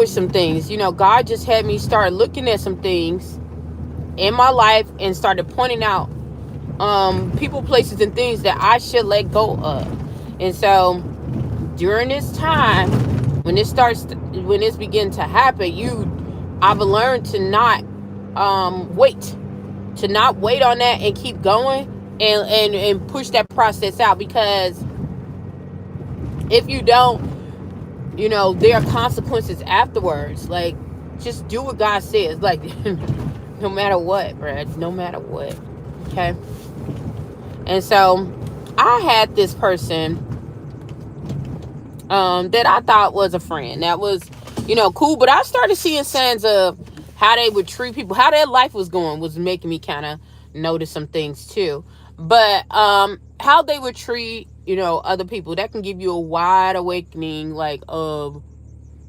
with some things. God just had me start looking at some things in my life and started pointing out people, places, and things that I should let go of. And so during this time, when this begin to happen, I've learned to not wait, on that and keep going and push that process out, because if you don't, there are consequences afterwards. Like, just do what God says. Like, no matter what, Brad. No matter what. Okay. And so, I had this person that I thought was a friend. That was, cool. But I started seeing signs of how they would treat people, how their life was going, was making me kind of notice some things too. But how they would treat, other people, that can give you a wide awakening, like, of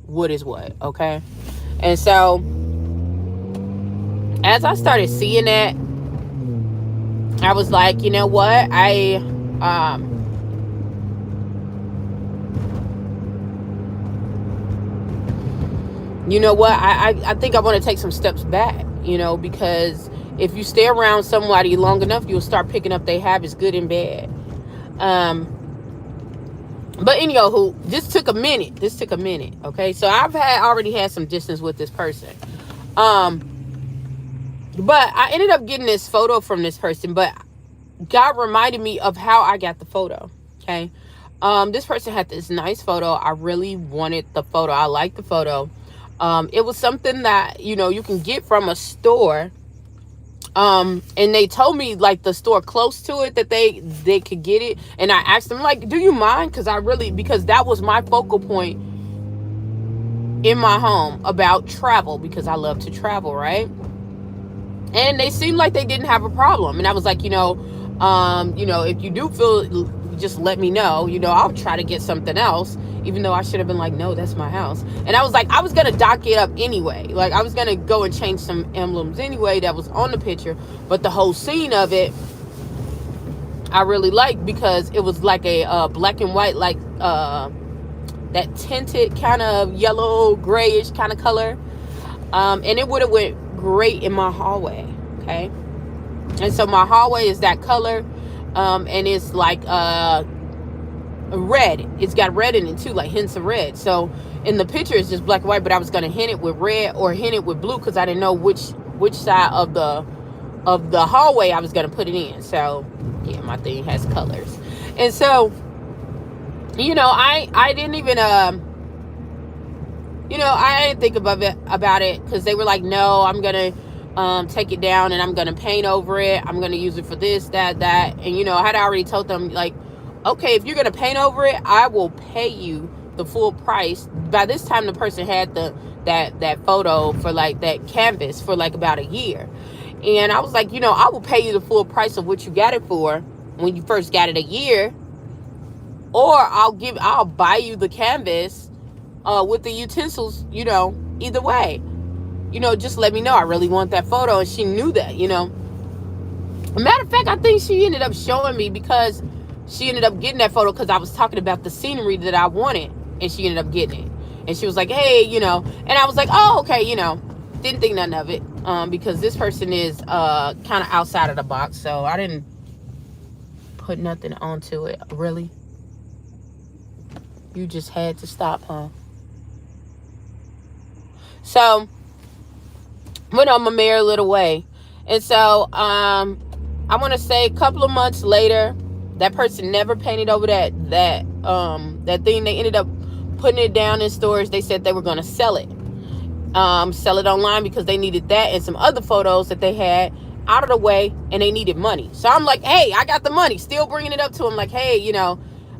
what is what. Okay. And so as I started seeing that, I was like, you know what? I think I want to take some steps back, because if you stay around somebody long enough, you'll start picking up their habits, good and bad. But anywho, this took a minute. Okay, so I've already had some distance with this person. But I ended up getting this photo from this person. But God reminded me of how I got the photo. Okay, this person had this nice photo. I really wanted the photo. I liked the photo. It was something that you can get from a store. And they told me, like, the store close to it that they could get it. And I asked them, like, do you mind? Because that was my focal point in my home about travel, because I love to travel, right? And they seemed like they didn't have a problem. And I was like, if you do feel, just let me know. I'll try to get something else, even though I should have been like, no, that's my house. And I was like, I was gonna dock it up anyway. Like, I was gonna go and change some emblems anyway that was on the picture. But the whole scene of it, I really liked, because it was like a black and white, like that tinted kind of yellow grayish kind of color. And it would have went great in my hallway. Okay. And so my hallway is that color. And it's like red. It's got red in it too, like hints of red. So in the picture it's just black and white, but I was gonna hint it with red or hint it with blue, because I didn't know which side of the hallway I was gonna put it in. So yeah, my thing has colors. And so I didn't even I didn't think about it, because they were like, no, I'm gonna take it down and I'm gonna paint over it. I'm gonna use it for this, that. And I had already told them, like, okay, if you're gonna paint over it, I will pay you the full price. By this time, the person had that photo for, like, that canvas for like about a year. And I was like, I will pay you the full price of what you got it for when you first got it a year, or I'll buy you the canvas with the utensils, either way. Just let me know. I really want that photo. And she knew that, Matter of fact, I think she ended up showing me, because she ended up getting that photo because I was talking about the scenery that I wanted, and she ended up getting it. And she was like, hey, and I was like, oh, okay, didn't think nothing of it, because this person is kind of outside of the box, so I didn't put nothing onto it. Really? You just had to stop, huh? So, went on my merry little way. And so, I want to say a couple of months later, that person never painted over that thing. They ended up putting it down in stores. They said they were going to sell it online, because they needed that and some other photos that they had out of the way, and they needed money. So I'm like, hey, I got the money. Still bringing it up to them, like, hey,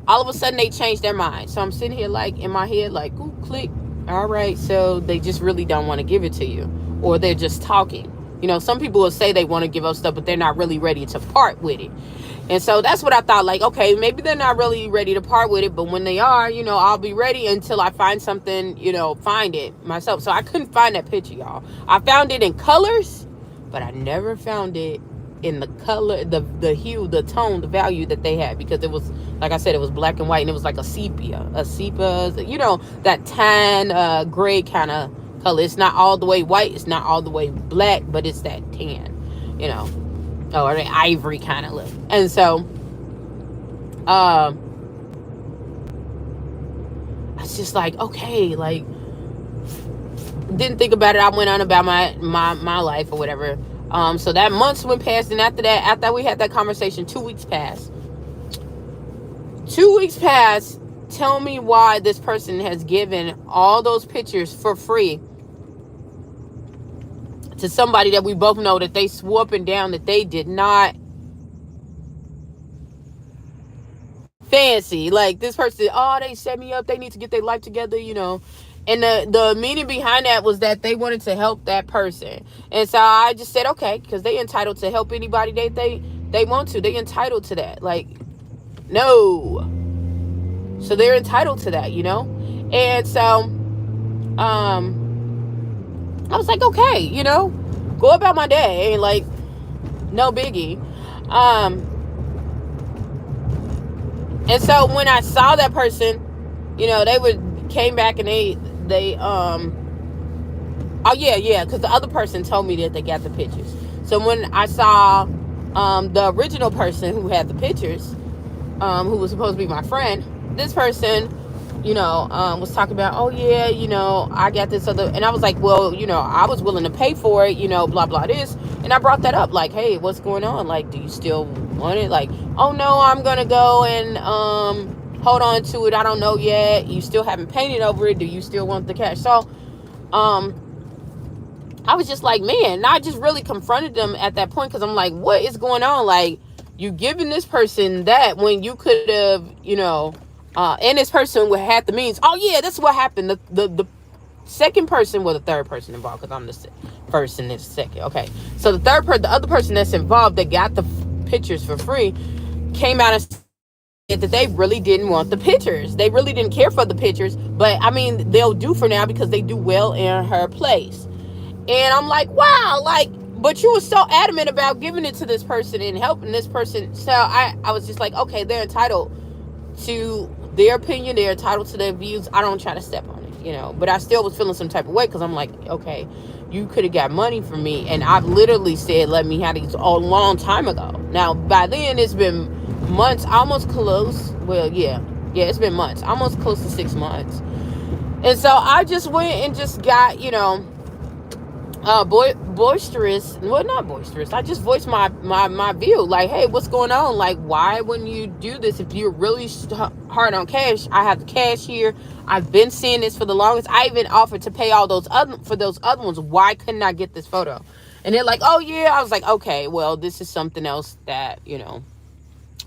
all of a sudden they changed their mind. So I'm sitting here, like, in my head, like, ooh, click. All right, so they just really don't want to give it to you, or they're just talking. Some people will say they want to give up stuff, but they're not really ready to part with it. And so that's what I thought, like, okay, maybe they're not really ready to part with it, but when they are, I'll be ready until I find something, find it myself. So I couldn't find that picture, y'all. I found it in colors, but I never found it in the color, the hue, the tone, the value that they had, because it was, like I said, it was black and white, and it was like a sepia, that tan, gray kind of color. It's not all the way white, it's not all the way black, but it's that tan, you know, or the ivory kind of look. And so, I was just like, okay, like, didn't think about it. I went on about my life or whatever. So that months went past, and after we had that conversation, 2 weeks passed. 2 weeks passed. Tell me why this person has given all those pictures for free to somebody that we both know that they swore up and down that they did not fancy. Like, this person, oh, they set me up, they need to get their life together, and the meaning behind that was that they wanted to help that person. And so I just said, okay, because they entitled to help anybody they want to. They entitled to that. Like, no. So they're entitled to that, And so I was like, okay, go about my day, like, no biggie. And so when I saw that person, they came back, and they oh yeah, because the other person told me that they got the pictures. So when I saw the original person who had the pictures, who was supposed to be my friend, this person, was talking about, oh yeah, I got this other, and I was like, well, I was willing to pay for it, blah blah this, and I brought that up, like, hey, what's going on? Like, do you still want it? Like, oh no, I'm gonna go and hold on to it. I don't know yet. You still haven't painted over it. Do you still want the cash? So, I was just like, man, and I just really confronted them at that point, because I'm like, what is going on? Like, you giving this person that when you could have, and this person would have the means. Oh yeah, that's what happened. The second person, well, the third person involved, because I'm the first and the second. Okay, so the other person that's involved that got the pictures for free, came out and that they really didn't want the pictures. They really didn't care for the pictures, but I mean, they'll do for now because they do well in her place. And I'm like, wow, like, but you were so adamant about giving it to this person and helping this person. So I was just like, okay, they're entitled to their opinion, they're entitled to their views. I don't try to step on it, but I still was feeling some type of way, because I'm like, okay, you could have got money from me, and I've literally said, let me have these a long time ago. Now, by then, it's been months, almost close. Well, yeah, it's been months, almost close to 6 months. And so I just went and just got, boisterous. Well, not boisterous. I just voiced my view. Like, hey, what's going on? Like, why wouldn't you do this if you're really hard on cash? I have the cash here. I've been seeing this for the longest. I even offered to pay all those other ones. Why couldn't I get this photo? And they're like, oh yeah. I was like, okay, well, this is something else that,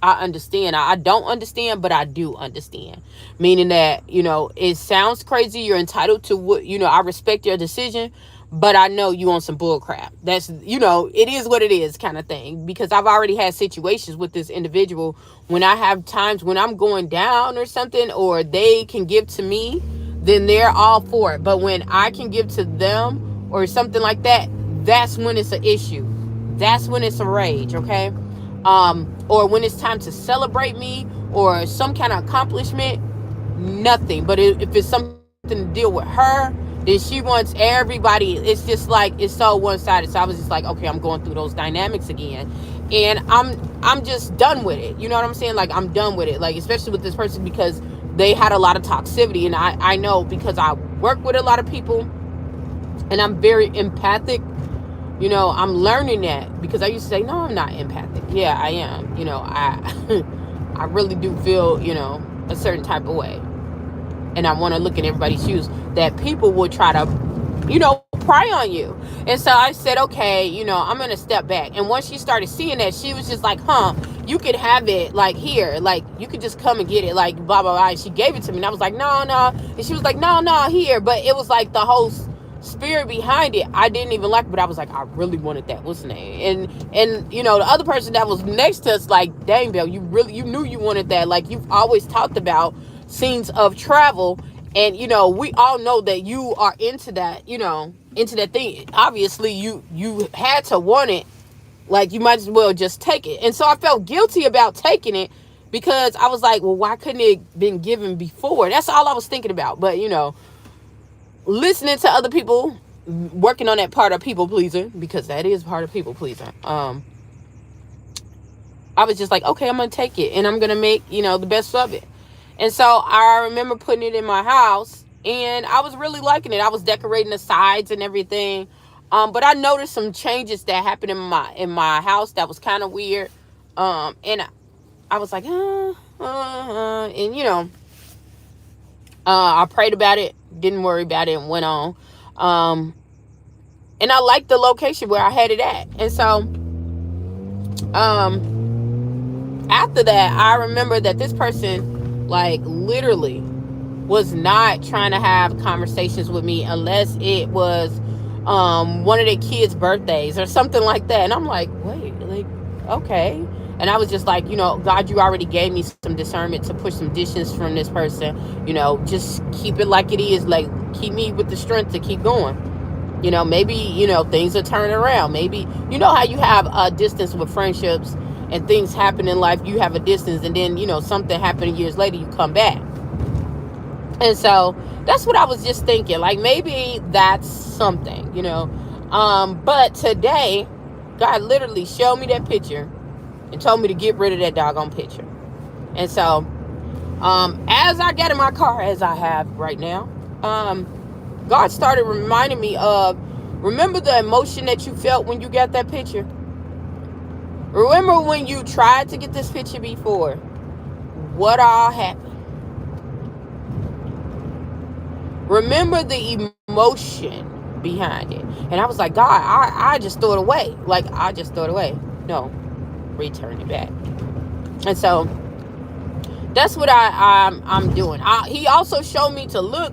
I understand. I don't understand, but I do understand. Meaning that, it sounds crazy. You're entitled to what, I respect your decision, but I know you on some bull crap. That's, it is what it is kind of thing. Because I've already had situations with this individual when I have times when I'm going down or something, or they can give to me, then they're all for it. But when I can give to them or something like that, that's when it's an issue. That's when it's a rage, okay? Or when it's time to celebrate me or some kind of accomplishment, nothing. But if it's something to deal with her, then she wants everybody. It's just like, it's so one-sided. So I was just like, okay, I'm going through those dynamics again, and I'm just done with it. You know what I'm saying? Like, I'm done with it. Like, especially with this person, because they had a lot of toxicity, and I know, because I work with a lot of people, and I'm very empathic. I'm learning that, because I used to say, no, I'm not empathic. Yeah, I am. I really do feel, a certain type of way. And I want to look in everybody's shoes, that people will try to, pry on you. And so I said, okay, I'm going to step back. And once she started seeing that, she was just like, you could have it, like, here, like, you could just come and get it, like, blah, blah, blah. And she gave it to me, and I was like, no. And she was like, no, here. But it was like the whole spirit behind it, I didn't even like, but I was like, I really wanted that. What's the name? And the other person that was next to us, like, dang, Belle, you knew you wanted that. Like, you've always talked about scenes of travel, and we all know that you are into that, into that thing. Obviously you had to want it Like, you might as well just take it. And so I felt guilty about taking it because I was like, well, why couldn't it been given before? That's all I was thinking about. But, listening to other people, working on that part of people pleasing, because that is part of people pleasing. I was just like, okay, I'm going to take it and I'm going to make, the best of it. And so I remember putting it in my house and I was really liking it. I was decorating the sides and everything. But I noticed some changes that happened in my house that was kind of weird. And I was like, and I prayed about it, didn't worry about it, and went on. And I liked the location where I had it at. And so, after that, I remember that this person, like, literally was not trying to have conversations with me unless it was one of their kids' birthdays or something like that. And I'm like, wait, like, okay. And I was just like, God, you already gave me some discernment to push some dishes from this person. Just keep it like it is. Like, keep me with the strength to keep going. Maybe, things are turning around. Maybe, how you have a distance with friendships and things happen in life. You have a distance and then, something happened years later, you come back. And so that's what I was just thinking. Like, maybe that's something, But today, God literally showed me that picture and told me to get rid of that doggone picture. And so, as I get in my car, as I have right now, God started reminding me of, remember the emotion that you felt when you got that picture? Remember when you tried to get this picture before? What all happened? Remember the emotion behind it. And I was like, God, I just threw it away. Like, I just threw it away. No, return it back. And so that's what I'm doing. He also showed me to look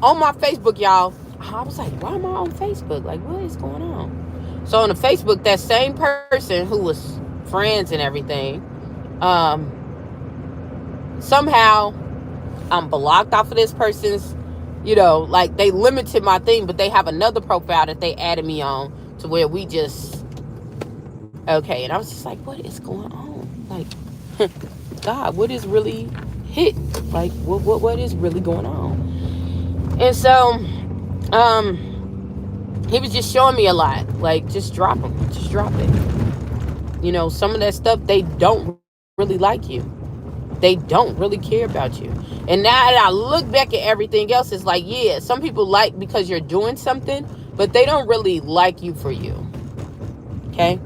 on my Facebook, y'all. I was like, why am I on Facebook? Like, what is going on? So on the Facebook, that same person who was friends and everything, somehow I'm blocked off of this person's, like, they limited my thing, but they have another profile that they added me on to where we just, okay. And I was just like, what is going on? Like, God, what is really hit? Like, what is really going on? And so, he was just showing me a lot. Like, just drop them. Just drop it. Some of that stuff, they don't really like you. They don't really care about you. And now that I look back at everything else, it's like, yeah, some people like because you're doing something, but they don't really like you for you. Okay?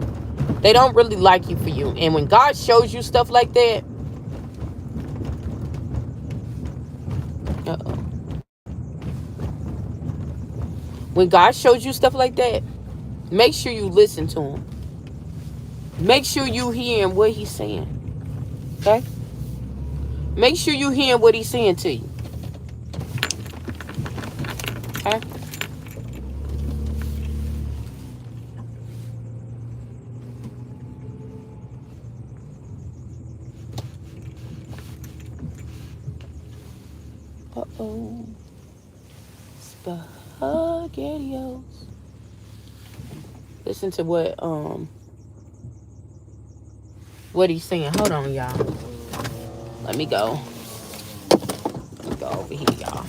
They don't really like you for you. And when God shows you stuff like that, when God shows you stuff like that, make sure you listen to him. Make sure you hearing what he's saying. Okay? Make sure you hearing what he's saying to you. Okay? Uh-oh. SpaghettiOs. Listen to what he's saying. Hold on, y'all. Let me go. Let me go over here, y'all.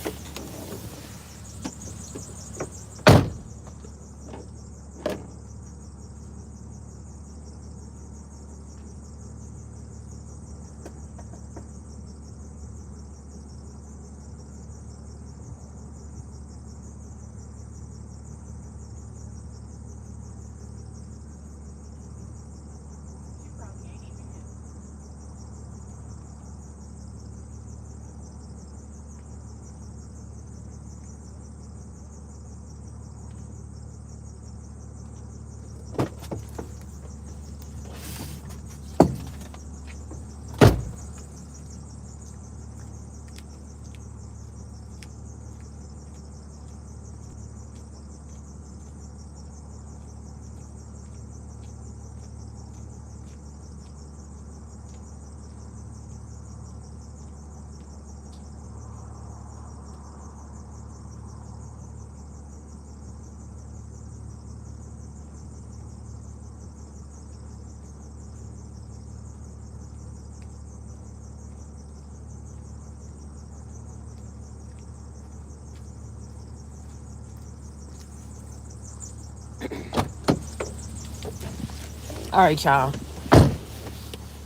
All right, y'all.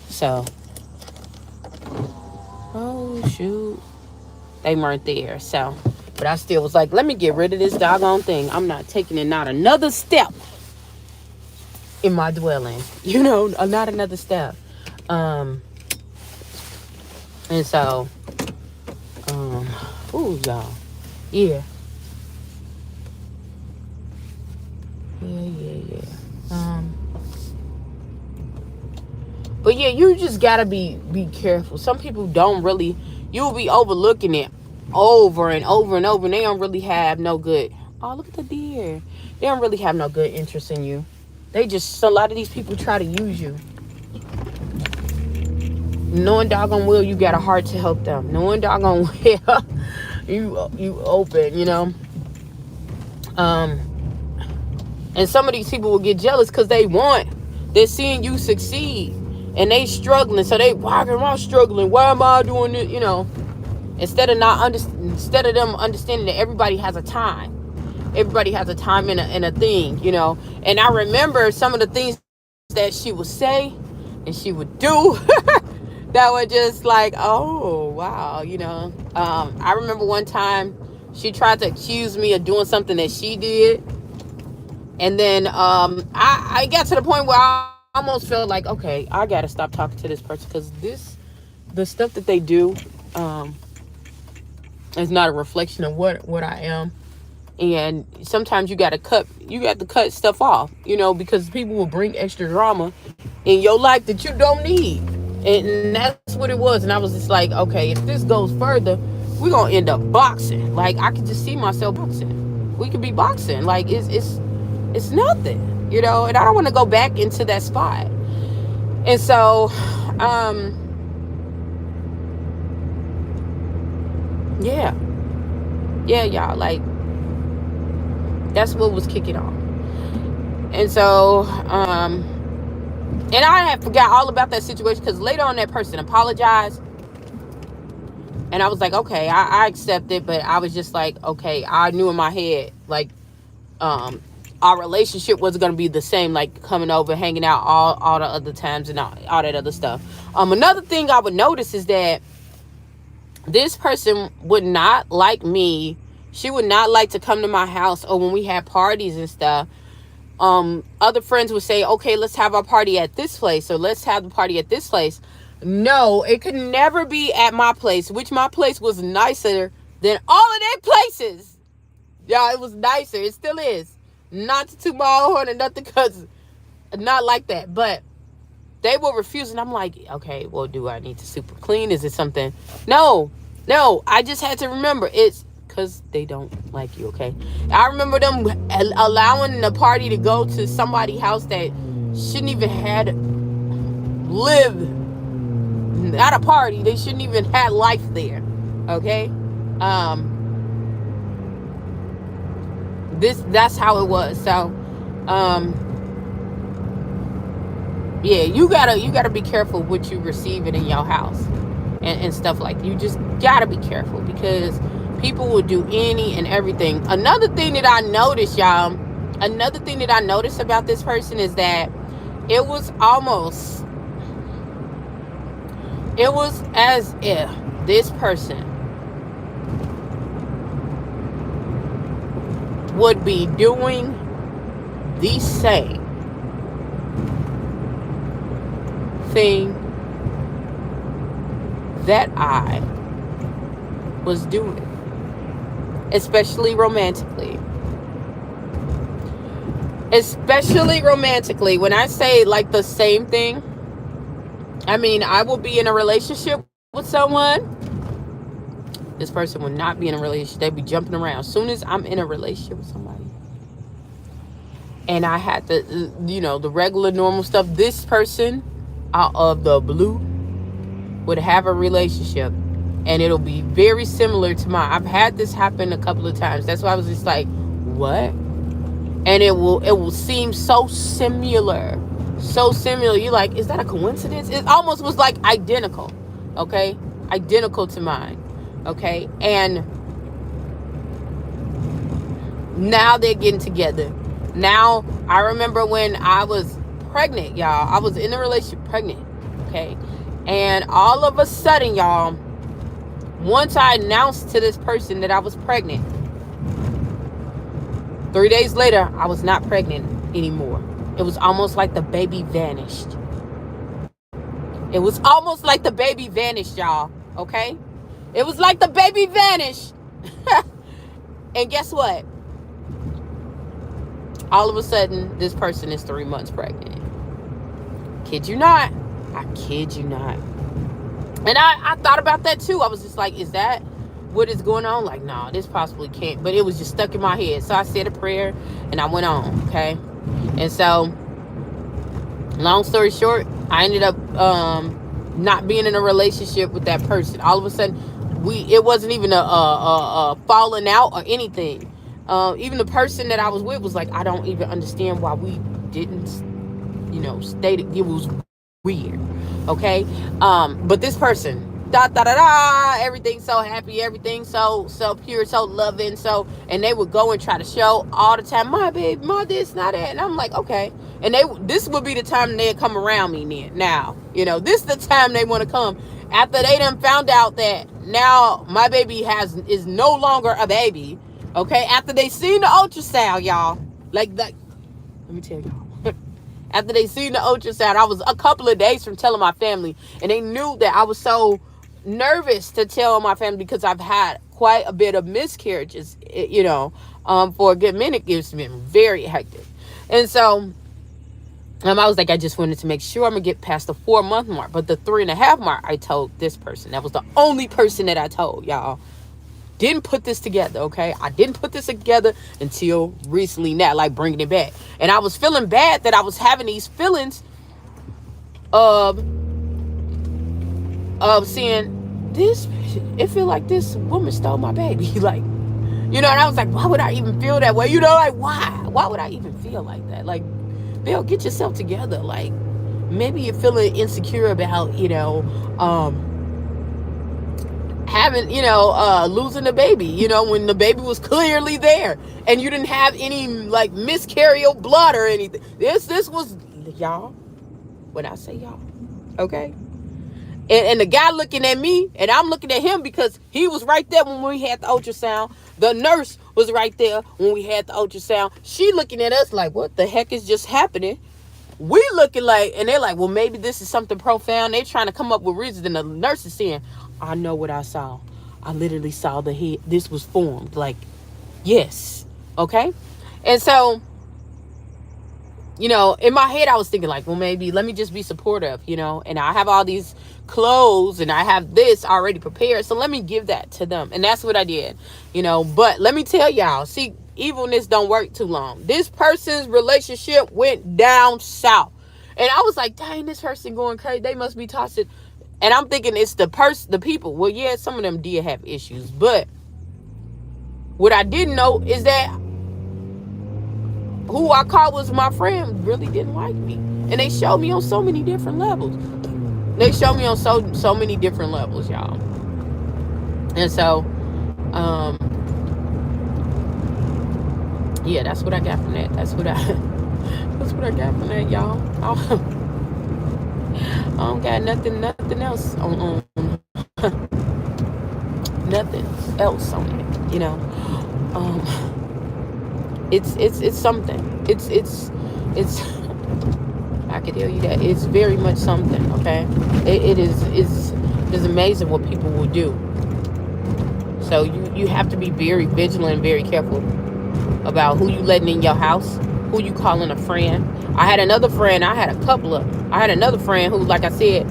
So, oh shoot, they weren't there. So, but I still was like, let me get rid of this doggone thing. I'm not taking it not another step in my dwelling. You know, not another step. And so, ooh, y'all, yeah, yeah. But yeah, you just gotta be careful. Some people don't really. You'll be overlooking it over and over and over, and they don't really have no good. Oh, look at the deer. They don't really have no good interest in you. They just, a lot of these people try to use you. Knowing doggone well you got a heart to help them. Knowing doggone well you open, you know. And some of these people will get jealous because they're seeing you succeed. And they struggling, so they walking around struggling. Why am I doing it? You know, instead of them understanding that everybody has a time. Everybody has a time and a thing, you know. And I remember some of the things that she would say and she would do that were just like, oh wow, you know. I remember one time she tried to accuse me of doing something that she did, and then I got to the point where I almost felt like, okay, I gotta stop talking to this person because the stuff that they do is not a reflection of what I am. And sometimes you got to cut stuff off, you know, because people will bring extra drama in your life that you don't need. And that's what it was. And I was just like, okay, if this goes further, we're gonna end up boxing. Like, I could just see myself boxing. We could be boxing. Like, it's nothing, you know. And I don't want to go back into that spot. And so yeah, y'all, like, that's what was kicking off. And so and I had forgot all about that situation because later on that person apologized. And I was like, okay, I accept it. But I was just like, okay, I knew in my head, like, our relationship wasn't going to be the same, like coming over, hanging out all the other times and all that other stuff. Another thing I would notice is that this person would not like me. She would not like to come to my house or when we had parties and stuff. Other friends would say, okay, let's have our party at this place, or let's have the party at this place. No, it could never be at my place, which my place was nicer than all of their places. Yeah, it was nicer. It still is. Not to toot my own horn or nothing, because not like that. But they will refuse, and I'm like, okay, well, do I need to super clean? Is it something? No, I just had to remember it's because they don't like you, okay? I remember them allowing the party to go to somebody's house that shouldn't even had lived, not a party. They shouldn't even had life there, okay? That's how it was. So, yeah, you gotta be careful what you receiving in your house and stuff like that. You just gotta be careful because people will do any and everything. Another thing that I noticed, y'all, about this person is that it was as if this person would be doing the same thing that I was doing, especially romantically. When I say like the same thing, I mean, I will be in a relationship with someone. This person would not be in a relationship. They'd be jumping around. As soon as I'm in a relationship with somebody and I had the, the regular normal stuff, this person out of the blue would have a relationship and it'll be very similar to mine. I've had this happen a couple of times. That's why I was just like, what? And it will seem so similar. You're like, is that a coincidence? It almost was like identical. Okay? Identical to mine. Okay? And now they're getting together. Now, I remember when I was pregnant, y'all. I was in a relationship pregnant, okay? And all of a sudden, y'all, once I announced to this person that I was pregnant, 3 days later, I was not pregnant anymore. It was almost like the baby vanished. It was almost like the baby vanished, y'all, okay? It was like the baby vanished. And guess what? All of a sudden, this person is 3 months pregnant. Kid you not. I kid you not. And I thought about that too. I was just like, is that what is going on? Like, no, this possibly can't. But it was just stuck in my head. So I said a prayer and I went on, okay? And so, long story short, I ended up not being in a relationship with that person. All of a sudden, it wasn't even a falling out or anything. Even the person that I was with was like, I don't even understand why we didn't, stay. It was weird, okay? But this person, everything so happy, everything so pure, so loving, and they would go and try to show all the time, my baby, my this, not that, and I'm like, okay. And this would be the time they'd come around me then. Now, this is the time they want to come after they done found out that now my baby is no longer a baby, okay? After they seen the ultrasound, y'all, like that. Let me tell y'all. After they seen the ultrasound, I was a couple of days from telling my family, and they knew that I was so nervous to tell my family because I've had quite a bit of miscarriages, for a good minute. It's been very hectic. And so I was like, I just wanted to make sure I'm going to get past the 4-month mark. But the 3.5 mark, I told this person. That was the only person that I told, y'all. Didn't put this together, okay? I didn't put this together until recently now, like bringing it back. And I was feeling bad that I was having these feelings of seeing this. It feel like this woman stole my baby. Like, and I was like, why would I even feel that way? Like, why? Why would I even feel like that? Like, Bill, get yourself together. Like, maybe you're feeling insecure about, having, losing the baby, when the baby was clearly there and you didn't have any like miscarriage of blood or anything. This was, y'all, when I say y'all, okay? And the guy looking at me and I'm looking at him because he was right there when we had the ultrasound. The nurse was right there when we had the ultrasound. She looking at us like, what the heck is just happening? We looking like, and they're like, well, maybe this is something profound. They trying to come up with reasons. And the nurse is saying, I know what I saw. I literally saw the head. This was formed. Like, yes. Okay. And so, in my head, I was thinking like, well, maybe let me just be supportive, and I have all these clothes and I have this already prepared. So let me give that to them. And that's what I did, but let me tell y'all, see, evilness don't work too long. This person's relationship went down south. And I was like, dang, this person going crazy. They must be toxic. And I'm thinking it's the people. Well, yeah, some of them did have issues. But what I didn't know is that who I called was my friend really didn't like me. And they showed me on so many different levels. They showed me on so many different levels, y'all. And so, yeah, that's what I got from that. That's what I got from that, y'all. I don't got nothing else on nothing else on it, it's something. It's I can tell you that it's very much something. Okay, it is amazing what people will do. So you have to be very vigilant and very careful about who you letting in your house, who you calling a friend. I had another friend. I had another friend who, like I said,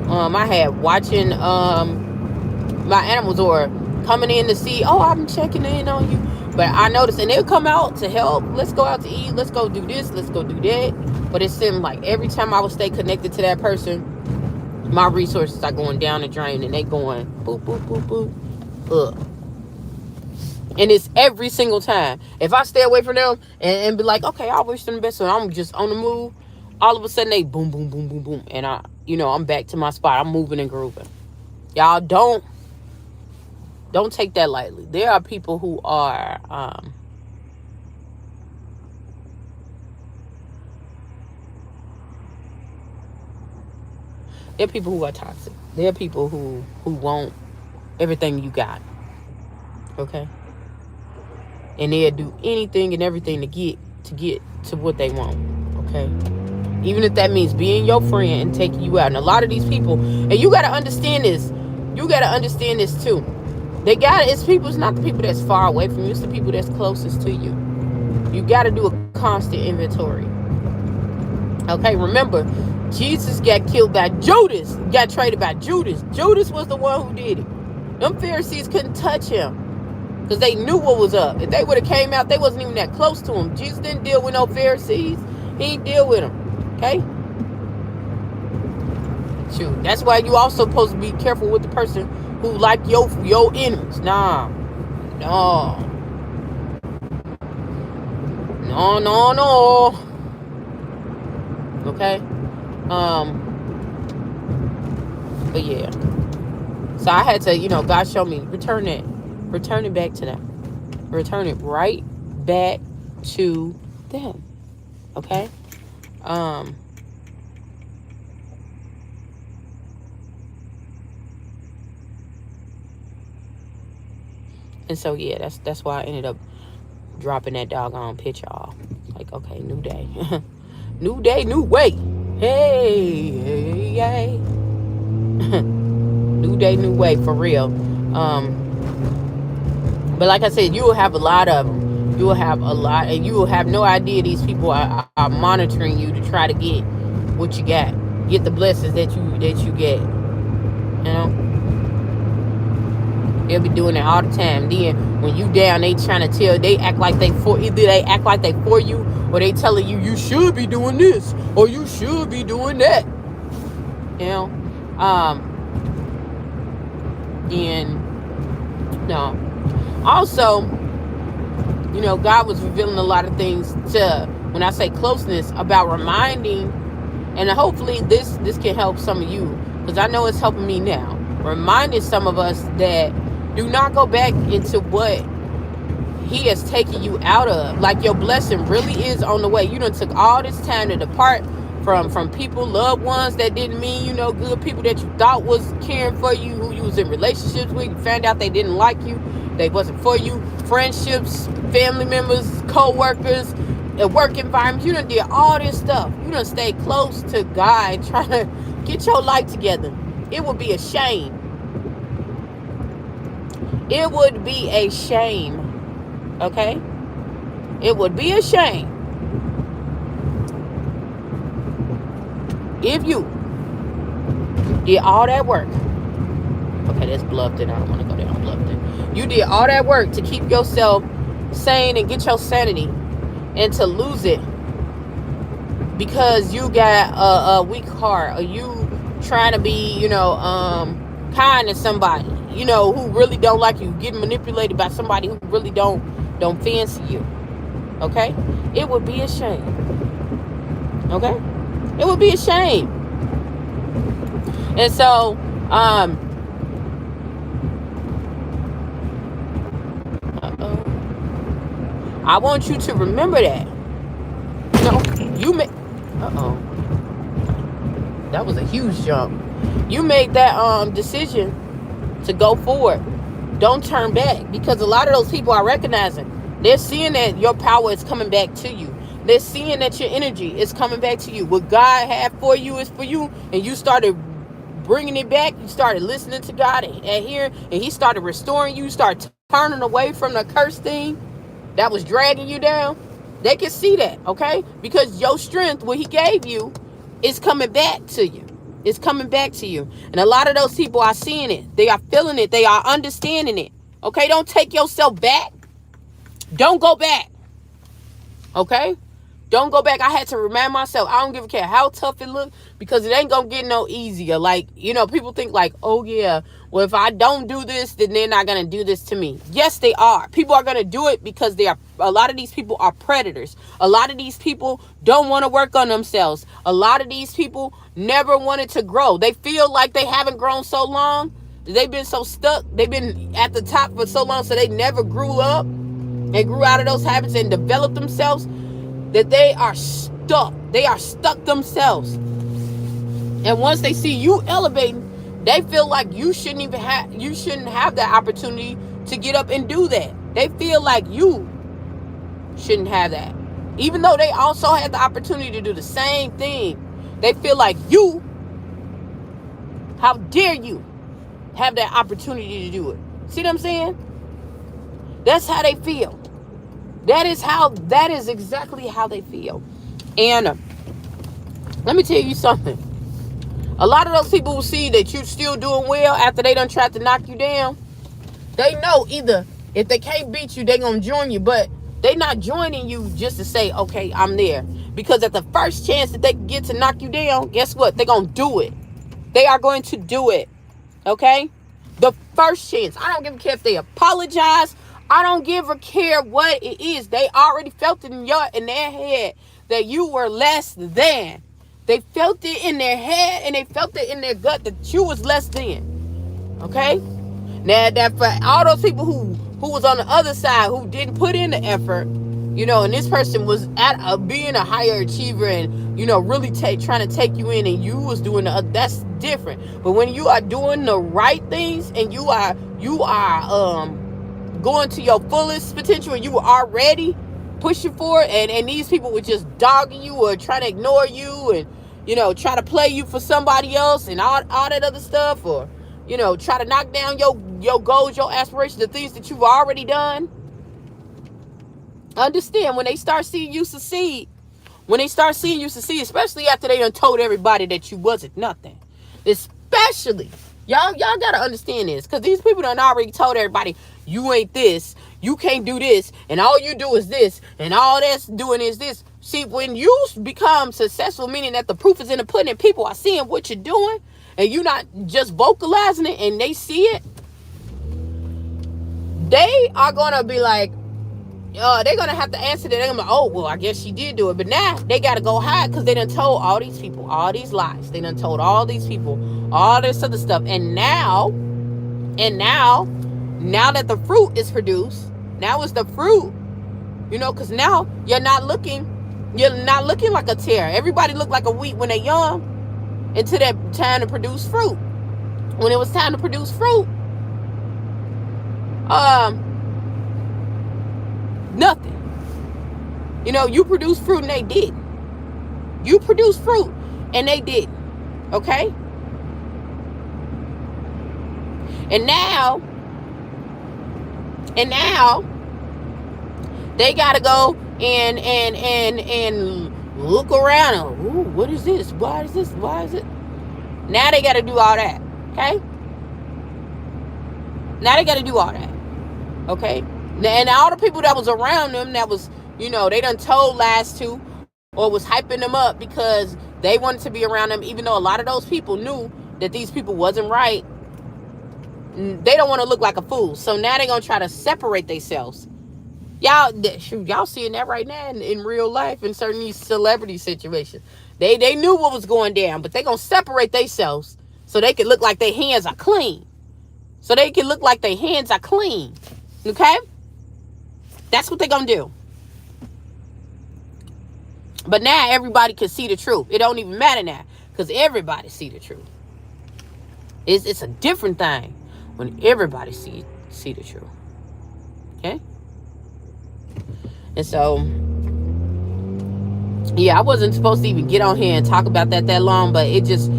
I had watching my animals or coming in to see, oh, I'm checking in on you. But I noticed, and they'll come out to help. Let's go out to eat. Let's go do this. Let's go do that. But it seemed like every time I would stay connected to that person, my resources are going down the drain, and they going boop, boop, boop, boop, up. And it's every single time. If I stay away from them and be like, okay, I wish them the best, so I'm just on the move, all of a sudden they boom, boom, boom, boom, boom. And I'm back to my spot. I'm moving and grooving. Y'all don't take that lightly. There are people who are There are people who are toxic. There are people who want everything you got. Okay? And they'll do anything and everything to get to what they want. Okay? Even if that means being your friend and taking you out. And a lot of these people, and you gotta understand this. You gotta understand this too. It's people, it's not the people that's far away from you, it's the people that's closest to you. You gotta do a constant inventory. Okay, remember, Jesus got killed by Judas, got traded by Judas. Judas was the one who did it. Them Pharisees couldn't touch him because they knew what was up. If they would have came out, they wasn't even that close to him. Jesus didn't deal with no Pharisees. He didn't deal with them. Okay? Shoot, that's why you also supposed to be careful with the person who like your enemies. No. No, no. Okay? But yeah. So I had to, God showed me, return it back to them. Return it right back to them. Okay? And so yeah, that's why I ended up dropping that doggone picture off. Like, okay, new day. New day, new way. Hey. New day, new way, for real. But like I said, you will have a lot of them. You will have a lot, and you will have no idea these people are monitoring you to try to get what you got, get the blessings that you get. They'll be doing it all the time. Then when you down, they trying to they act like they for you, or they telling you should be doing this or you should be doing that. And no. Also, God was revealing a lot of things to, when I say closeness, about reminding, and hopefully this can help some of you, because I know it's helping me now. Reminding some of us that do not go back into what he has taken you out of. Like, your blessing really is on the way. You done took all this time to depart from people, loved ones that didn't mean good, people that you thought was caring for you, who you was in relationships with. You found out they didn't like you, they wasn't for you. Friendships, family members, co-workers, a work environment. You done did all this stuff. You done stayed close to God, trying to get your life together. It would be a shame. It would be a shame. Okay? It would be a shame if you did all that work. Okay, that's Bluffton. I don't want to go down Bluffton. You did all that work to keep yourself sane and get your sanity, and to lose it because you got a weak heart, or you trying to be, kind to somebody, who really don't like you, getting manipulated by somebody who really don't fancy you. Okay? It would be a shame. Okay? It would be a shame. And so, I want you to remember that. You made. That was a huge jump. You made that decision to go forward. Don't turn back, because a lot of those people are recognizing. They're seeing that your power is coming back to you. They're seeing that your energy is coming back to you. What God had for you is for you, and you started bringing it back. You started listening to God and hearing, and he started restoring you. Started turning away from the cursed thing that was dragging you down. They can see that, okay? Because your strength, what he gave you, is coming back to you. It's coming back to you. And a lot of those people are seeing it. They are feeling it. They are understanding it. Okay? Don't take yourself back. Don't go back. Okay? Don't go back. I had to remind myself, I don't give a care how tough it looks, because it ain't going to get no easier. Like, people think like, oh yeah, well, if I don't do this, then they're not going to do this to me. Yes, they are. People are going to do it because a lot of these people are predators. A lot of these people don't want to work on themselves. A lot of these people never wanted to grow. They feel like they haven't grown so long. They've been so stuck. They've been at the top for so long, so they never grew up and grew out of those habits and developed themselves, that they are stuck. They are stuck themselves. And once they see you elevating, they feel like you shouldn't have that opportunity to get up and do that. They feel like you shouldn't have that. Even though they also had the opportunity to do the same thing, they feel like you, how dare you have that opportunity to do it. See what I'm saying? That's how they feel. That is exactly how they feel. And let me tell you something. A lot of those people who see that you're still doing well after they done tried to knock you down, they know either if they can't beat you, they gonna join you, but they not joining you just to say, okay, I'm there. Because at the first chance that they get to knock you down, guess what? They're gonna do it. They are going to do it. Okay? The first chance. I don't give a care if they apologize. I don't give a care what it is. They already felt it in their head that you were less than. They felt it in their head and they felt it in their gut that you was less than. Okay? Now that for all those people who was on the other side, who didn't put in the effort, and this person was being a higher achiever and, really trying to take you in, and you was doing that's different. But when you are doing the right things and you are going to your fullest potential and you were already pushing for it, and these people were just dogging you or trying to ignore you and, try to play you for somebody else and all that other stuff, or, try to knock down your goals, your aspirations, the things that you've already done. Understand, when they start seeing you succeed, especially after they done told everybody that you wasn't nothing, especially, y'all gotta understand this, because these people done already told everybody, you ain't this, you can't do this, and all you do is this, and all that's doing is this. See, when you become successful, meaning that the proof is in the pudding and people are seeing what you're doing, and you're not just vocalizing it, and they see it, they are gonna be like, they're gonna have to answer that. They're gonna be like, oh, well, I guess she did do it. But now they gotta go hide because they done told all these people all these lies. They done told all these people all this other stuff. And now that the fruit is produced, now it's the fruit, because now you're not looking like a tear. Everybody look like a wheat when they're young until that time to produce fruit. When it was time to produce fruit, nothing. You produce fruit and they didn't. You produce fruit and they didn't. Okay? And now they gotta go and look around. Ooh, what is this? Why is this? Why is it? Now they gotta do all that. Okay? Now they gotta do all that. Okay? And all the people that was around them that was, they done told lies to or was hyping them up because they wanted to be around them, even though a lot of those people knew that these people wasn't right. They don't want to look like a fool. So now they're going to try to separate themselves. Y'all seeing that right now in real life in certain these celebrity situations. They knew what was going down, but they going to separate themselves so they can look like their hands are clean. Okay? That's what they're going to do. But now everybody can see the truth. It don't even matter now because everybody see the truth. It's a different thing when everybody see the truth. Okay? And so, yeah, I wasn't supposed to even get on here and talk about that long, but it just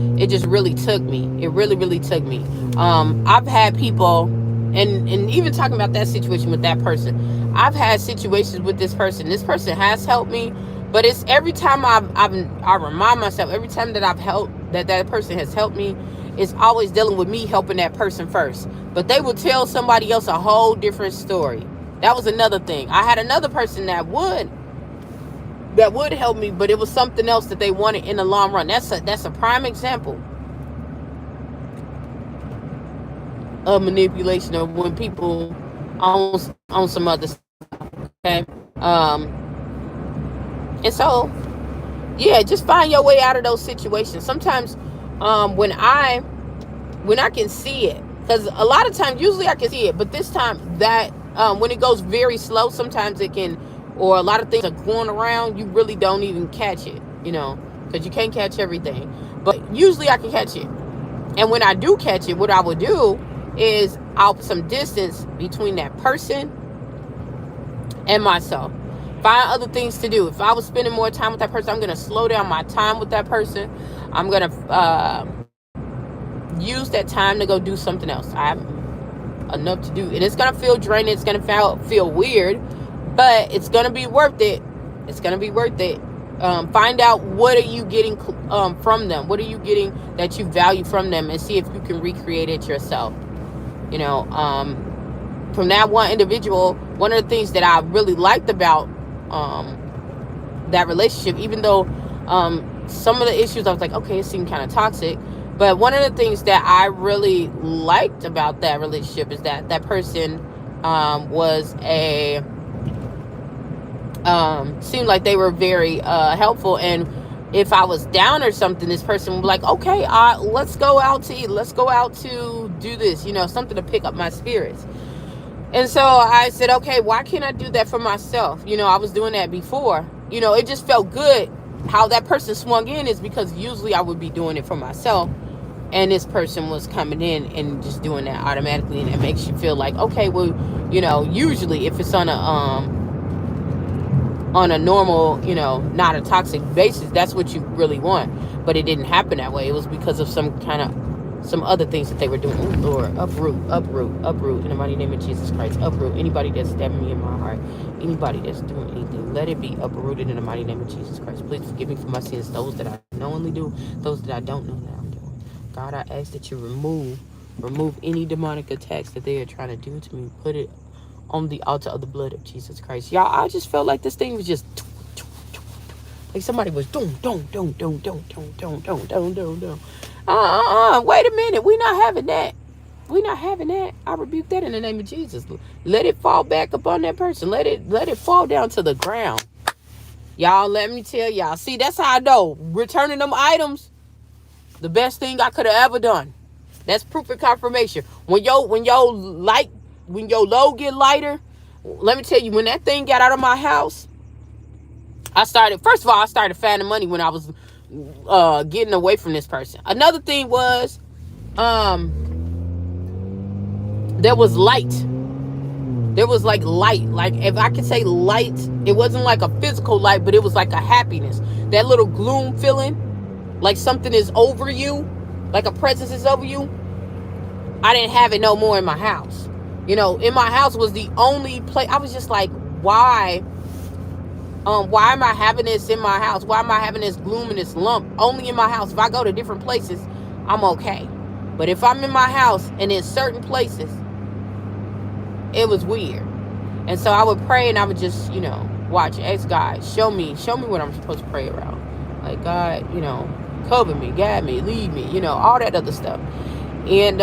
really took me. It really, really took me. I've had people, and even talking about that situation with that person, I've had situations with this person. This person has helped me, but it's every time I remind myself, every time that I've helped, that person has helped me, it's always dealing with me helping that person first. But they will tell somebody else a whole different story. That was another thing. I had another person that would help me, but it was something else that they wanted in the long run. That's a prime example of manipulation of when people on some other stuff. Okay. And so, yeah, just find your way out of those situations. Sometimes when I can see it, because a lot of times, usually I can see it, but this time that when it goes very slow, sometimes it can, or a lot of things are going around, you really don't even catch it, because you can't catch everything. But usually I can catch it. And when I do catch it, what I would do is I'll put some distance between that person and myself. Find other things to do. If I was spending more time with that person, I'm going to slow down my time with that person. I'm going to use that time to go do something else. I have enough to do. And it's going to feel draining. It's going to feel weird. But it's going to be worth it. It's going to be worth it. Find out what are you getting from them. What are you getting that you value from them, and see if you can recreate it yourself. You know, from that one individual, one of the things that I really liked about that relationship, even though some of the issues I was like, okay, it seemed kind of toxic, but one of the things that I really liked about that relationship is that that person was a seemed like they were very helpful. And if I was down or something, this person would be like, okay, let's go out to eat, let's go out to do this, you know, something to pick up my spirits. And so I said, okay, why can't I do that for myself? You know, I was doing that before. You know, it just felt good. How that person swung in is because usually I would be doing it for myself, and this person was coming in and just doing that automatically, and it makes you feel like, okay, well, you know, usually if it's on a normal, you know, not a toxic basis, that's what you really want. But it didn't happen that way. It was because of some other things that they were doing. Oh, Lord, uproot in the mighty name of Jesus Christ. Uproot anybody that's stabbing me in my heart, anybody that's doing anything, let it be uprooted in the mighty name of Jesus Christ. Please forgive me for my sins, those that I knowingly do, those that I don't know that I'm doing. God, I ask that you remove any demonic attacks that they are trying to do to me. Put it on the altar of the blood of Jesus Christ. Y'all, I just felt like this thing was just like somebody was wait a minute, we not having that. We not having that. I rebuke that in the name of Jesus. Let it fall back upon that person. Let it fall down to the ground. Y'all, let me tell y'all. See, that's how I know. Returning them items, the best thing I could have ever done. That's proof and confirmation. When your load get lighter, let me tell you, when that thing got out of my house, first of all, I started finding money when I was getting away from this person. Another thing was, there was light. There was like light. Like, if I could say light, it wasn't like a physical light, but it was like a happiness. That little gloom feeling, like something is over you, like a presence is over you. I didn't have it no more in my house. You know, in my house was the only place. I was just like, why am I having this in my house? Why am I having this gloom and this lump only in my house? If I go to different places, I'm okay. But if I'm in my house and in certain places, it was weird. And so I would pray, and I would just, you know, ask God, show me what I'm supposed to pray around. Like, God, you know, cover me, guide me, lead me, you know, all that other stuff. And,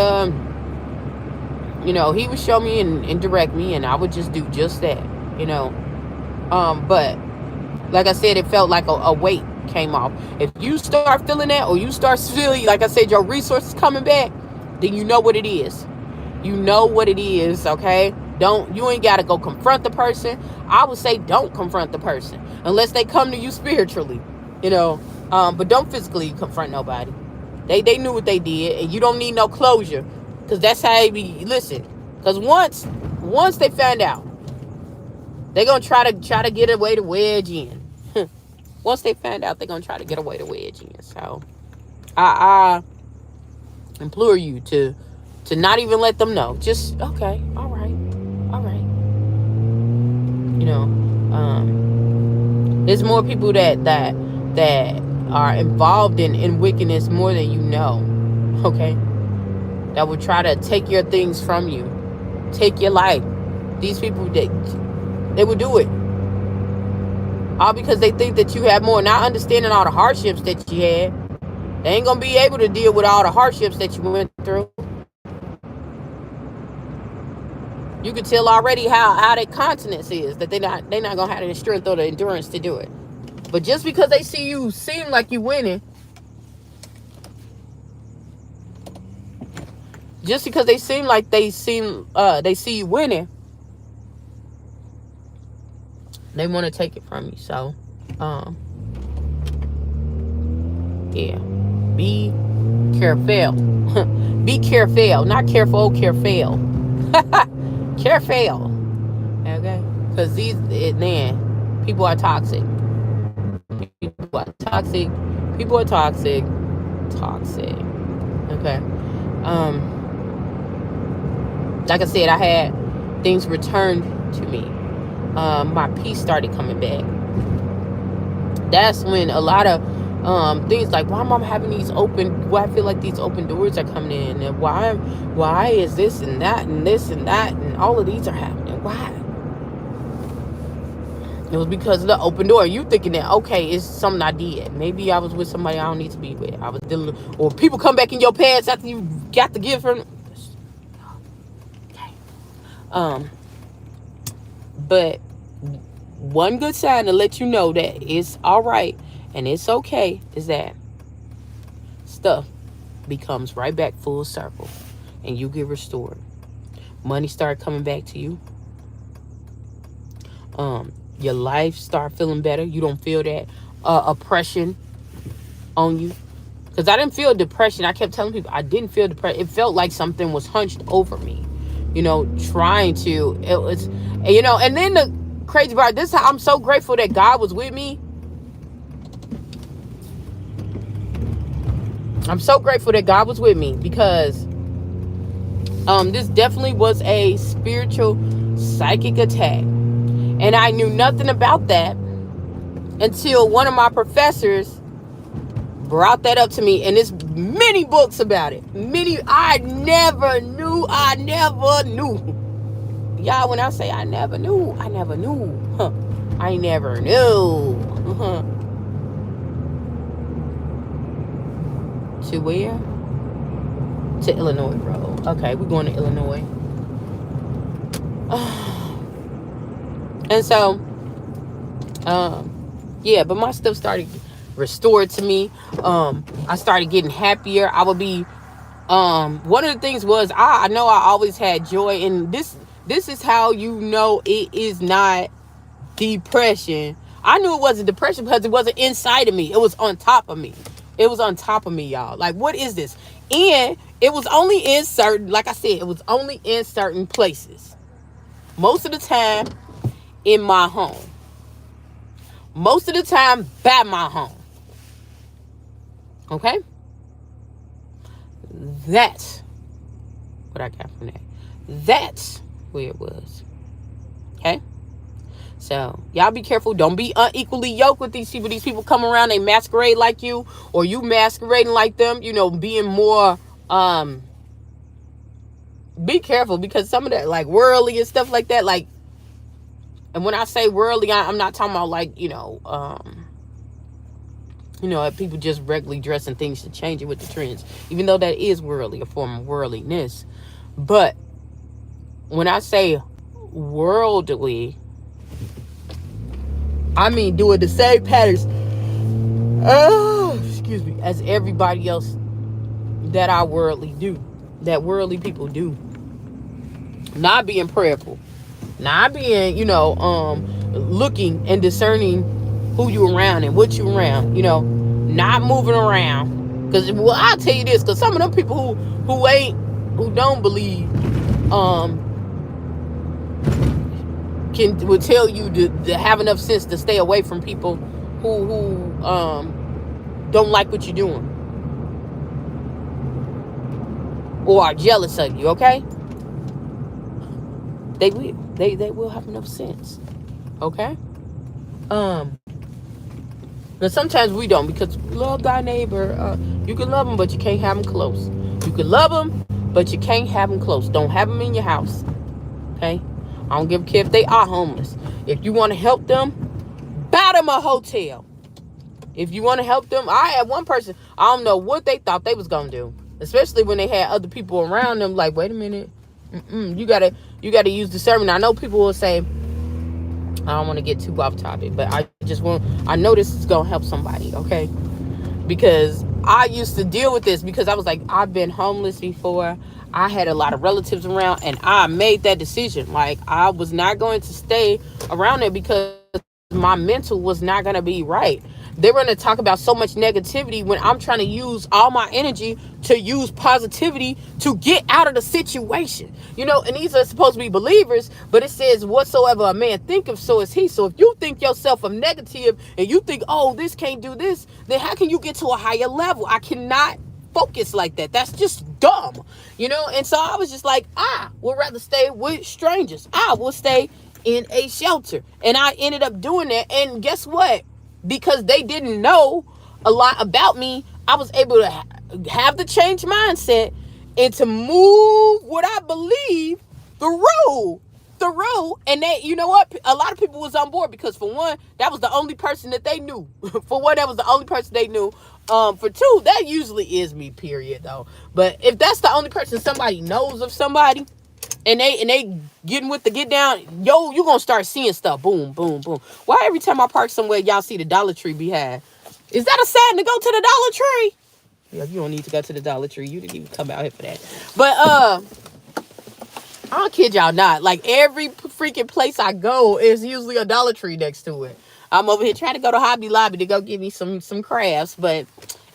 you know, he would show me and direct me, and I would just do just that, you know. But like I said, it felt like a weight came off. If you start feeling that, or you start feeling, like I said, your resources coming back, then you know what it is. You know what it is, okay? You ain't got to go confront the person. I would say don't confront the person unless they come to you spiritually, you know. But don't physically confront nobody. They knew what they did, and you don't need no closure, because that's how they be. Listen, because once they find out, they're gonna try to get a way to wedge in. Once they find out, they're gonna try to get a way to wedge in. So I implore you to not even let them know. Just, okay, all right. You know, there's more people that are involved in wickedness more than you know. Okay, that will try to take your things from you, take your life. These people, they will do it all because they think that you have more, not understanding all the hardships that you had. They ain't gonna be able to deal with all the hardships that you went through. You can tell already how their continence is, that they're not gonna have the strength or the endurance to do it. But just because they see you seem like you winning, just because they seem like they see you winning, they want to take it from you. So, yeah. Be careful. Be careful, not careful, careful. Careful. Okay? Because man, people are toxic. People are toxic. People are toxic. Toxic. Okay. Like I said, I had things returned to me. My peace started coming back. That's when a lot of things like, why am I having these open, why I feel like these open doors are coming in, and why is this and that and this and that and all of these are happening? Why? It was because of the open door. You thinking that, okay, it's something I did. Maybe I was with somebody I don't need to be with. I was dealing, or people come back in your past after you got the gift from. But one good sign to let you know that it's all right and it's okay is that stuff becomes right back full circle and you get restored. Money start coming back to you. Your life start feeling better. You don't feel that oppression on you. Because I didn't feel depression. I kept telling people I didn't feel depression. It felt like something was hunched over me. Trying to, it was, and then the crazy part, this is how I'm so grateful that God was with me. I'm so grateful that God was with me because this definitely was a spiritual psychic attack. And I knew nothing about that until one of my professors brought that up to me. And there's many books about it. I never knew. Y'all, when I say I never knew. I never knew. To where? To Illinois, bro. Okay, we're going to Illinois. And so, yeah, but my stuff started restored to me. I started getting happier. I would be, one of the things was, I know I always had joy, and this is how you know it is not depression. I knew it wasn't depression because it wasn't inside of me. It was on top of me. It was on top of me, y'all. Like, what is this? And it was only in certain, like I said, it was only in certain places. Most of the time in my home. Most of the time by my home. Okay? That's what I got from that. That's where it was. Okay? So, y'all be careful. Don't be unequally yoked with these people. These people come around, they masquerade like you, or you masquerading like them, being more, be careful, because some of that, like, worldly and stuff like that, like, and when I say worldly, I'm not talking about, like, people just regularly dressing things to change it with the trends, even though that is worldly, a form of worldliness. But when I say worldly, I mean doing the same patterns, as everybody else that worldly people do. Not being prayerful, not being, looking and discerning who you around and what you around, not moving around. Because, well, I'll tell you this, because some of them people who don't believe, will tell you to have enough sense to stay away from people who don't like what you're doing or are jealous of you. Okay, they will have enough sense. Okay. But sometimes we don't, because love thy neighbor. You can love them, but you can't have them close. You can love them, but you can't have them close. Don't have them in your house. Okay? I don't give a care if they are homeless. If you want to help them, buy them a hotel. If you want to help them, I had one person, I don't know what they thought they was going to do. Especially when they had other people around them, like, wait a minute. You gotta use discernment. I know people will say, I don't want to get too off topic, but I know this is going to help somebody, okay? Because I used to deal with this, because I was like, I've been homeless before. I had a lot of relatives around, and I made that decision. Like, I was not going to stay around there because my mental was not going to be right. They're going to talk about so much negativity when I'm trying to use all my energy to use positivity to get out of the situation. And these are supposed to be believers, but it says, whatsoever a man thinketh, so is he. So if you think yourself a negative and you think, oh, this can't do this, then how can you get to a higher level? I cannot focus like that. That's just dumb. And so I was just like, I would rather stay with strangers. I will stay in a shelter. And I ended up doing that. And guess what? Because they didn't know a lot about me, I was able to have the change mindset and to move what I believe through and they, you know what, a lot of people was on board, because for one, that was the only person that they knew. For one, that was the only person they knew. For two, that usually is me, period, though. But if that's the only person somebody knows of somebody, and they getting with the get down, yo, you gonna start seeing stuff. Boom, boom, boom. Why every time I park somewhere, y'all see the Dollar Tree behind? Is that a sign to go to the Dollar Tree? Yeah, you don't need to go to the Dollar Tree. You didn't even come out here for that. But I don't kid y'all not. Like, every freaking place I go is usually a Dollar Tree next to it. I'm over here trying to go to Hobby Lobby to go get me some crafts. But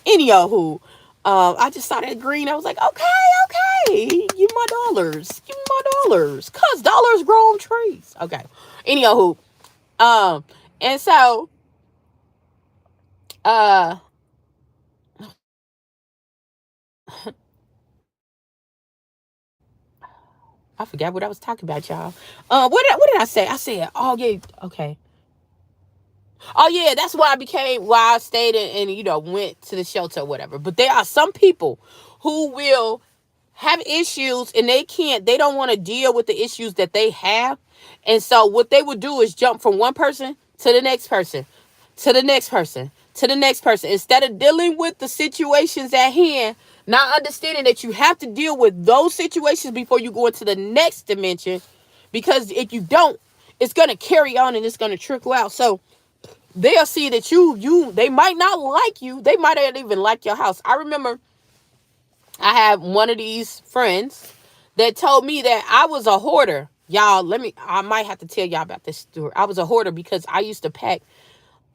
anywho, I just saw that green. I was like, okay, give me my dollars. Give me my dollars. Because dollars grow on trees. Okay. Anywho, and so, I forgot what I was talking about, y'all. What did I say? I said, oh yeah, okay. Oh yeah, that's why I stayed and went to the shelter or whatever. But there are some people who will have issues and they don't want to deal with the issues that they have. And so what they would do is jump from one person to the next person, to the next person, to the next person. Instead of dealing with the situations at hand, not understanding that you have to deal with those situations before you go into the next dimension. Because if you don't, it's going to carry on and it's going to trickle out. So they'll see that they might not like you. They might not even like your house. I remember I had one of these friends that told me that I was a hoarder. Y'all, I might have to tell y'all about this story. I was a hoarder because I used to pack.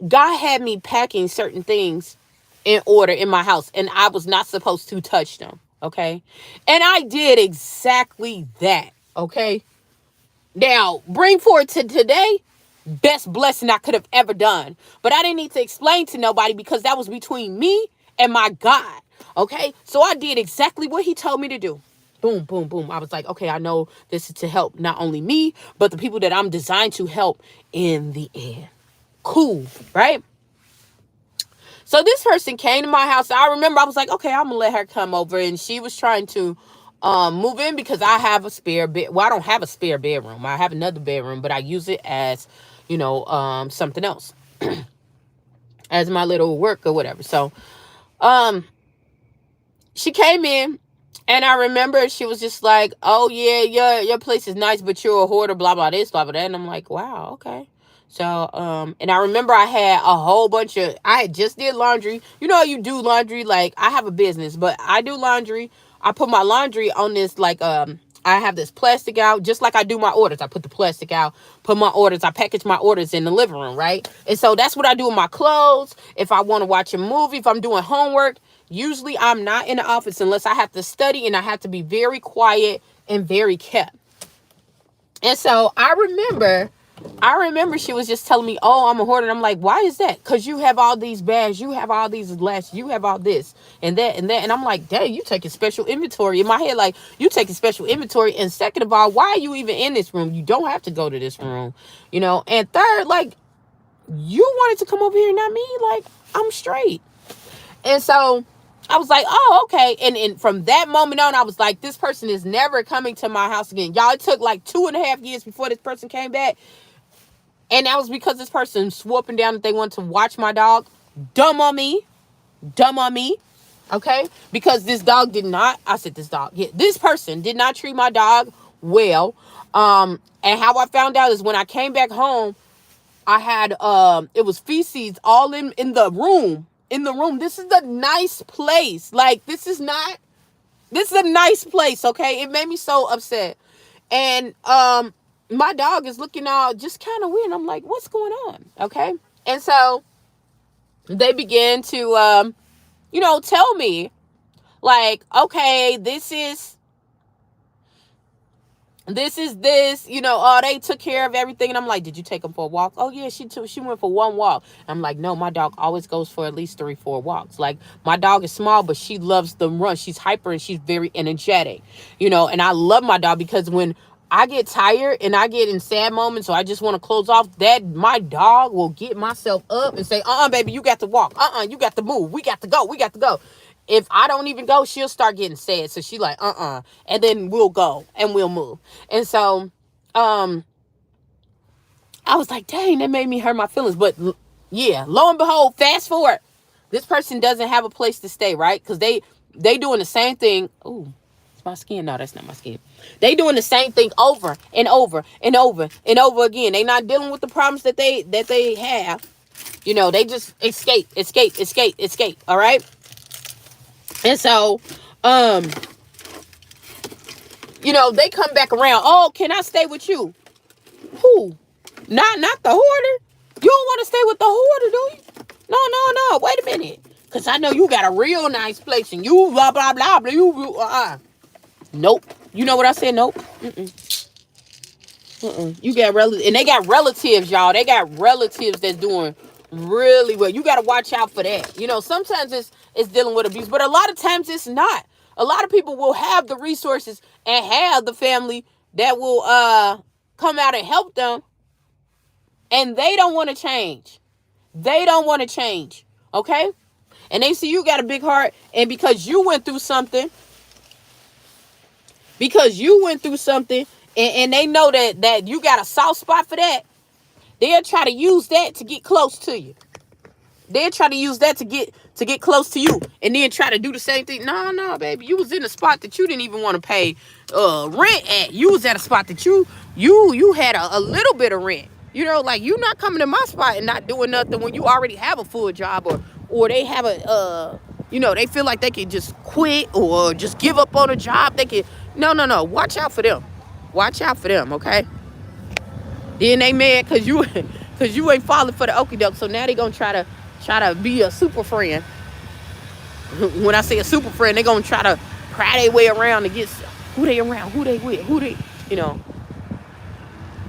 God had me packing certain things in order in my house, and I was not supposed to touch them. Okay. And I did exactly that. Okay. Now, bring forward to today, best blessing I could have ever done. But I didn't need to explain to nobody because that was between me and my God. Okay. So I did exactly what he told me to do. Boom, boom, boom. I was like, okay, I know this is to help not only me, but the people that I'm designed to help in the end. Cool. Right. So this person came to my house. I remember I was like, okay, I'm going to let her come over. And she was trying to move in because I have a spare bed. Well, I don't have a spare bedroom. I have another bedroom, but I use it as, something else. As my little work or whatever. So she came in. And I remember she was just like, oh, yeah, your place is nice, but you're a hoarder, blah, blah, this, blah, blah, that. And I'm like, wow, okay. So, and I remember I had a whole bunch I had just did laundry. You know, you do laundry. Like, I have a business, but I do laundry. I put my laundry on this, like, I have this plastic out, just like I do my orders. I put the plastic out, I package my orders in the living room, right? And so that's what I do with my clothes. If I want to watch a movie, if I'm doing homework, usually I'm not in the office unless I have to study and I have to be very quiet and very kept. And so I remember she was just telling me, oh, I'm a hoarder. And I'm like, why is that? Because you have all these bags, you have all these lashes, you have all this and that and that. And I'm like, dang, you taking special inventory. In my head, like, you taking special inventory. And second of all, why are you even in this room? You don't have to go to this room, And third, like, you wanted to come over here, not me. Like, I'm straight. And so I was like, oh, okay. And from that moment on, I was like, this person is never coming to my house again. Y'all, it took like 2.5 years before this person came back. And that was because this person swore up and down that they wanted to watch my dog. Dumb on me. Okay? Because this person did not treat my dog well. And how I found out is when I came back home, I had, it was feces all in the room. In the room. This is a nice place. Like, this is a nice place, okay? It made me so upset. And my dog is looking all just kind of weird. I'm like, what's going on? Okay? And so they began to, tell me, like, okay, this, oh, they took care of everything. And I'm like, did you take them for a walk? Oh yeah, she went for one walk. I'm like, no, my dog always goes for at least 3-4 walks. Like, my dog is small, but she loves the run. She's hyper and she's very energetic, and I love my dog, because when I get tired and I get in sad moments, or I just want to close off, that my dog will get myself up and say, baby, you got to walk. You got to move. We got to go. We got to go. If I don't even go, she'll start getting sad. So she like, and then we'll go and we'll move. And so, I was like, dang, that made me hurt my feelings. But yeah, lo and behold, fast forward, this person doesn't have a place to stay, right? Because they doing the same thing. Ooh, it's my skin. No, that's not my skin. They doing the same thing over and over and over and over again. They not dealing with the problems that they have. They just escape. All right. And so, they come back around. Oh, can I stay with you? Who? Not the hoarder. You don't want to stay with the hoarder, do you? No. Wait a minute. Because I know you got a real nice place and you blah, blah, blah, blah. Nope. You know what I said? Nope. You got relatives. And they got relatives, y'all. They got relatives that's doing really well. You got to watch out for that. Sometimes it's dealing with abuse, but a lot of times it's not. A lot of people will have the resources and have the family that will come out and help them, and they don't want to change. Okay? And they see you got a big heart, and because you went through something, and they know that you got a soft spot for that, they'll try to use that to get close to you. They'll try to use that to get close to you, and then try to do the same thing. No, baby, you was in a spot that you didn't even want to pay rent at. You was at a spot that you had a little bit of rent. Like, you not coming to my spot and not doing nothing when you already have a full job, or they have they feel like they can just quit or just give up on a job. They can no. Watch out for them. Okay. Then they mad because you ain't falling for the okie doke. So now they gonna try to be a super friend. When I say a super friend, they gonna try to pry their way around to get who they around, who they with,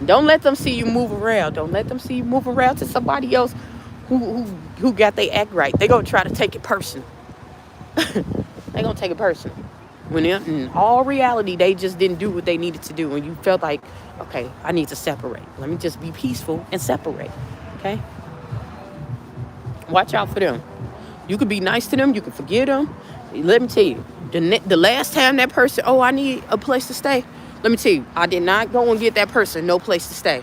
Don't let them see you move around. Don't let them see you move around to somebody else who got their act right. They gonna try to take it personal. They gonna take it personal. When in all reality, they just didn't do what they needed to do. And you felt like, okay, I need to separate. Let me just be peaceful and separate. Okay? Watch out for them. You could be nice to them. You can forgive them. Let me tell you, the last time that person, I need a place to stay. Let me tell you, I did not go and get that person no place to stay.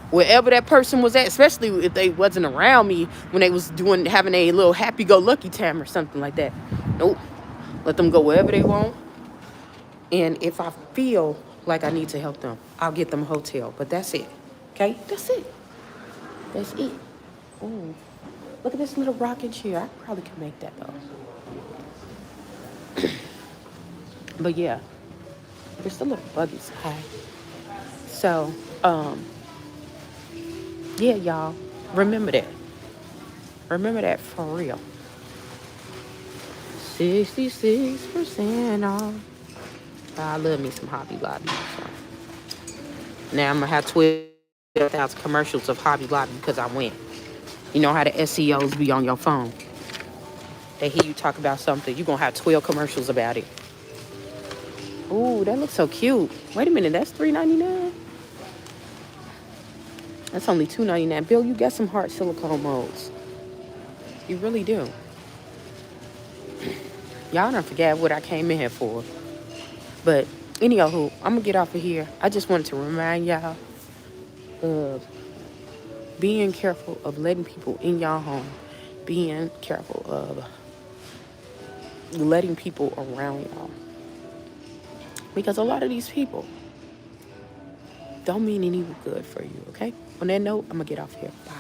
Wherever that person was at, especially if they wasn't around me when they was having a little happy-go-lucky time or something like that. Nope. Let them go wherever they want. And if I feel like I need to help them, I'll get them a hotel. But that's it. Okay? That's it. Ooh. Look at this little rocking chair. I probably can make that, though. But yeah. There's still little buggies. Okay? So, yeah, y'all. Remember that. Remember that for real. 66% off. I love me some Hobby Lobby. So. Now I'm going to have 12,000 commercials of Hobby Lobby because I went. You know how the SEOs be on your phone. They hear you talk about something. You're going to have 12 commercials about it. Ooh, that looks so cute. Wait a minute. That's $3.99? That's only $2.99. Bill, you got some hard silicone molds. You really do. Y'all don't forget what I came in here for. But anywho, I'm going to get off of here. I just wanted to remind y'all of being careful of letting people in y'all home. Being careful of letting people around y'all. Because a lot of these people don't mean any good for you, okay? On that note, I'm going to get off here. Bye.